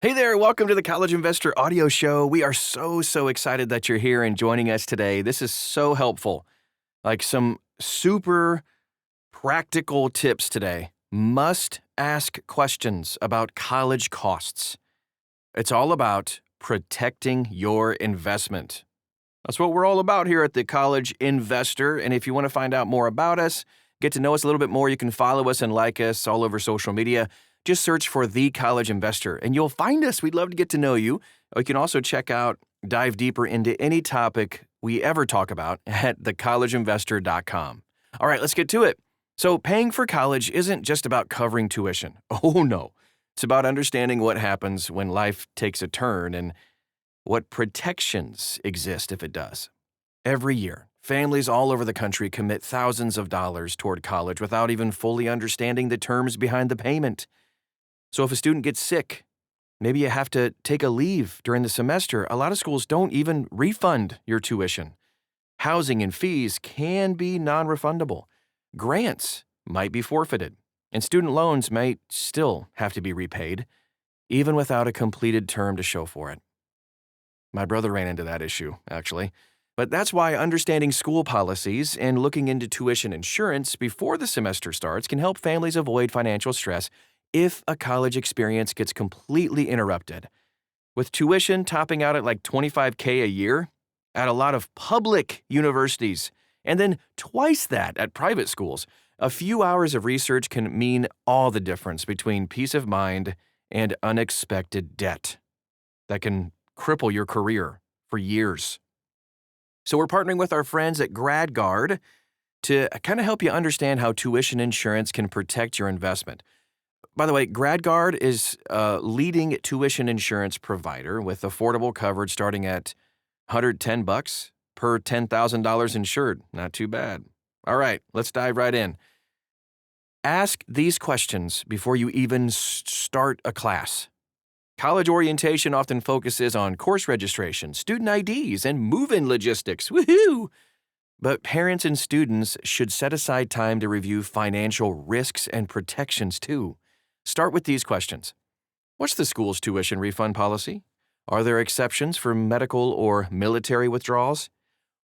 Hey there, welcome to the College Investor Audio Show. We are so excited that you're here and joining us today. This is so helpful. Like some super practical tips today. Must ask questions about college costs. It's all about protecting your investment. That's what we're all about here at the College Investor. And if you want to find out more about us, get to know us a little bit more, you can follow us and like us all over social media. Just search for The College Investor, and you'll find us. We'd love to get to know you. You can also dive deeper into any topic we ever talk about at thecollegeinvestor.com. All right, let's get to it. So paying for college isn't just about covering tuition. Oh, no. It's about understanding what happens when life takes a turn and what protections exist if it does. Every year, families all over the country commit thousands of dollars toward college without even fully understanding the terms behind the payment. So if a student gets sick, maybe you have to take a leave during the semester. A lot of schools don't even refund your tuition. Housing and fees can be non-refundable. Grants might be forfeited, and student loans might still have to be repaid, even without a completed term to show for it. My brother ran into that issue, actually. But that's why understanding school policies and looking into tuition insurance before the semester starts can help families avoid financial stress if a college experience gets completely interrupted. With tuition topping out at like $25,000 a year at a lot of public universities, and then twice that at private schools, a few hours of research can mean all the difference between peace of mind and unexpected debt that can cripple your career for years. So we're partnering with our friends at GradGuard to kind of help you understand how tuition insurance can protect your investment. By the way, GradGuard is a leading tuition insurance provider with affordable coverage starting at $110 per $10,000 insured. Not too bad. All right, let's dive right in. Ask these questions before you even start a class. College orientation often focuses on course registration, student IDs, and move-in logistics. Woohoo! But parents and students should set aside time to review financial risks and protections too. Start with these questions. What's the school's tuition refund policy? Are there exceptions for medical or military withdrawals?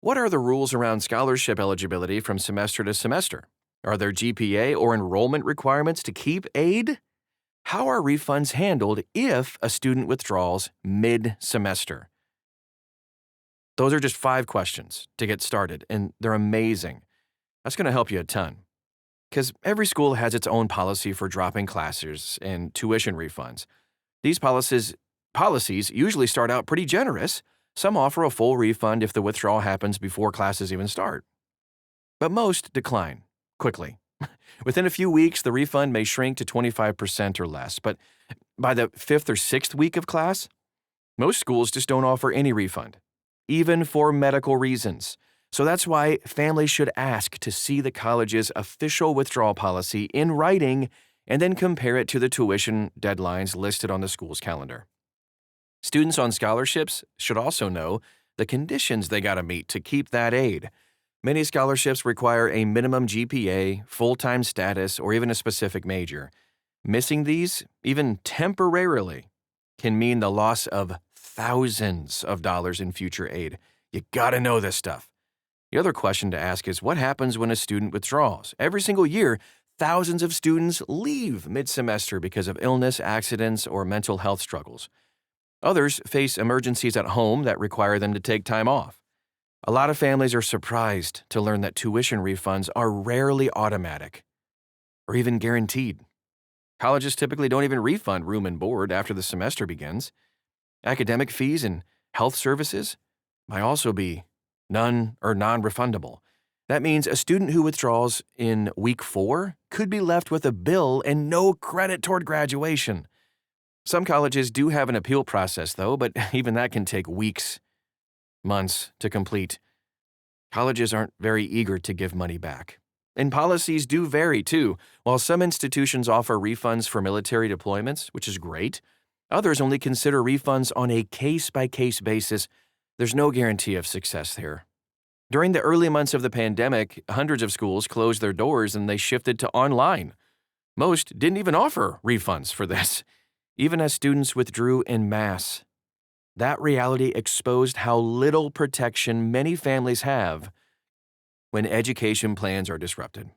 What are the rules around scholarship eligibility from semester to semester? Are there GPA or enrollment requirements to keep aid? How are refunds handled if a student withdraws mid-semester? Those are just 5 questions to get started, and they're amazing. That's going to help you a ton. Because every school has its own policy for dropping classes and tuition refunds. These policies usually start out pretty generous. Some offer a full refund if the withdrawal happens before classes even start. But most decline quickly. Within a few weeks, the refund may shrink to 25% or less. But by the 5th or 6th week of class, most schools just don't offer any refund, even for medical reasons. So that's why families should ask to see the college's official withdrawal policy in writing and then compare it to the tuition deadlines listed on the school's calendar. Students on scholarships should also know the conditions they got to meet to keep that aid. Many scholarships require a minimum GPA, full-time status, or even a specific major. Missing these, even temporarily, can mean the loss of thousands of dollars in future aid. You got to know this stuff. The other question to ask is, what happens when a student withdraws? Every single year, thousands of students leave mid-semester because of illness, accidents, or mental health struggles. Others face emergencies at home that require them to take time off. A lot of families are surprised to learn that tuition refunds are rarely automatic or even guaranteed. Colleges typically don't even refund room and board after the semester begins. Academic fees and health services might also be none or non-refundable. That means a student who withdraws in week 4 could be left with a bill and no credit toward graduation. Some colleges do have an appeal process, though, but even that can take weeks, months to complete. Colleges aren't very eager to give money back. And policies do vary, too. While some institutions offer refunds for military deployments, which is great, others only consider refunds on a case-by-case basis. There's no guarantee of success here. During the early months of the pandemic, hundreds of schools closed their doors and they shifted to online. Most didn't even offer refunds for this. even as students withdrew en masse. That reality exposed how little protection many families have when education plans are disrupted.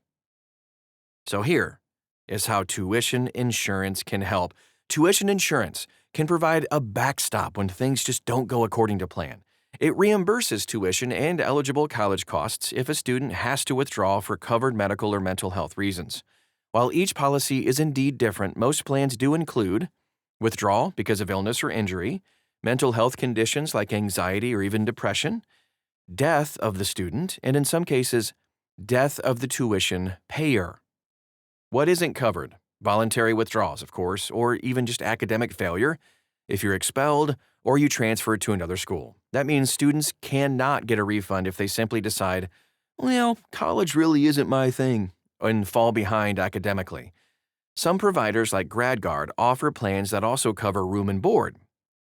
So here is how tuition insurance can help. Tuition insurance can provide a backstop when things just don't go according to plan. It reimburses tuition and eligible college costs if a student has to withdraw for covered medical or mental health reasons. While each policy is indeed different, most plans do include withdrawal because of illness or injury, mental health conditions like anxiety or even depression, death of the student, and in some cases, death of the tuition payer. What isn't covered? Voluntary withdrawals, of course, or even just academic failure if you're expelled or you transfer to another school. That means students cannot get a refund if they simply decide, well, college really isn't my thing, and fall behind academically. Some providers like GradGuard offer plans that also cover room and board.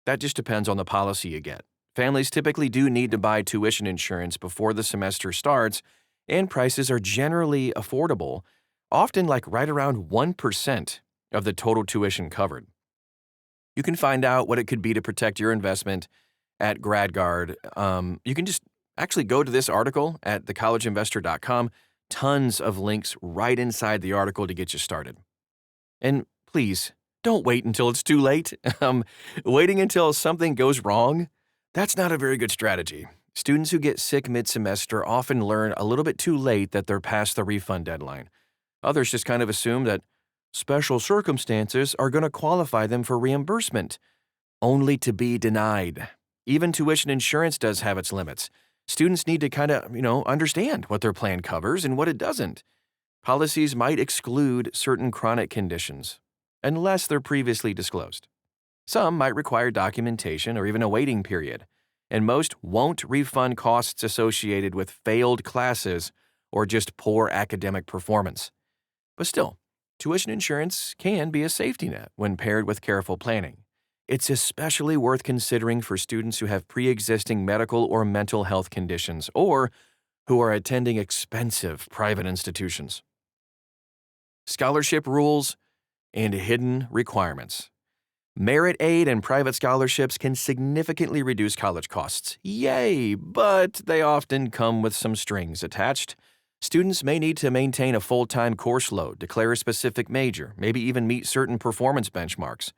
That just depends on the policy you get. Families typically do need to buy tuition insurance before the semester starts, and prices are generally affordable, often like right around 1% of the total tuition covered. You can find out what it could be to protect your investment at GradGuard. You can just actually go to this article at thecollegeinvestor.com. Tons of links right inside the article to get you started. And please, don't wait until it's too late. Waiting until something goes wrong, that's not a very good strategy. Students who get sick mid-semester often learn a little bit too late that they're past the refund deadline. Others just kind of assume that special circumstances are going to qualify them for reimbursement, only to be denied. Even tuition insurance does have its limits. Students need to kind of, understand what their plan covers and what it doesn't. Policies might exclude certain chronic conditions, unless they're previously disclosed. Some might require documentation or even a waiting period, and most won't refund costs associated with failed classes or just poor academic performance. But still, tuition insurance can be a safety net when paired with careful planning. It's especially worth considering for students who have pre-existing medical or mental health conditions or who are attending expensive private institutions. Scholarship rules and hidden requirements. Merit aid and private scholarships can significantly reduce college costs. Yay! But they often come with some strings attached. Students may need to maintain a full-time course load, declare a specific major, maybe even meet certain performance benchmarks.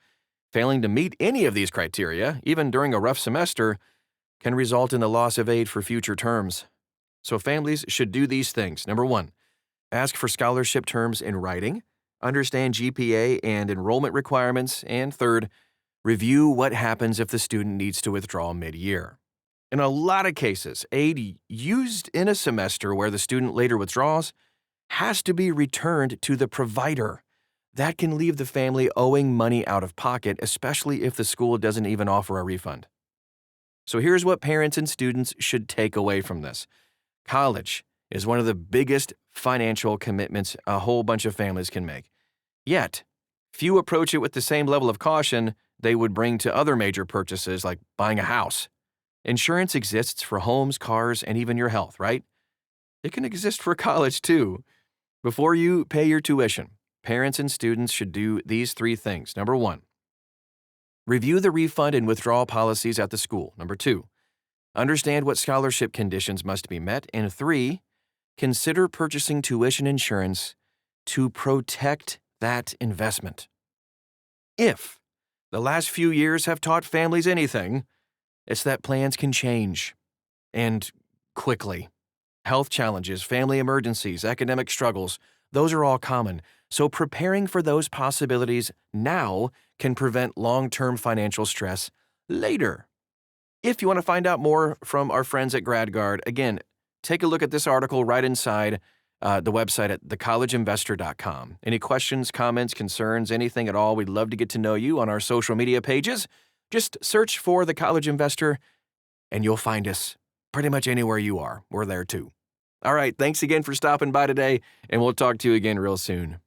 Failing to meet any of these criteria, even during a rough semester, can result in the loss of aid for future terms. So families should do these things. Number 1, ask for scholarship terms in writing, understand GPA and enrollment requirements, and third, review what happens if the student needs to withdraw mid-year. In a lot of cases, aid used in a semester where the student later withdraws has to be returned to the provider. That can leave the family owing money out of pocket, especially if the school doesn't even offer a refund. So here's what parents and students should take away from this. College is one of the biggest financial commitments a whole bunch of families can make. Yet, few approach it with the same level of caution they would bring to other major purchases like buying a house. Insurance exists for homes, cars, and even your health, right? It can exist for college too. Before you pay your tuition, parents and students should do these 3 things. Number 1, review the refund and withdrawal policies at the school. Number 2, understand what scholarship conditions must be met. And 3, consider purchasing tuition insurance to protect that investment. If the last few years have taught families anything, it's that plans can change, and quickly. Health challenges, family emergencies, academic struggles, those are all common. So preparing for those possibilities now can prevent long-term financial stress later. If you want to find out more from our friends at GradGuard, again, take a look at this article right inside the website at thecollegeinvestor.com. Any questions, comments, concerns, anything at all, we'd love to get to know you on our social media pages. Just search for The College Investor, and you'll find us pretty much anywhere you are. We're there too. All right, thanks again for stopping by today, and we'll talk to you again real soon.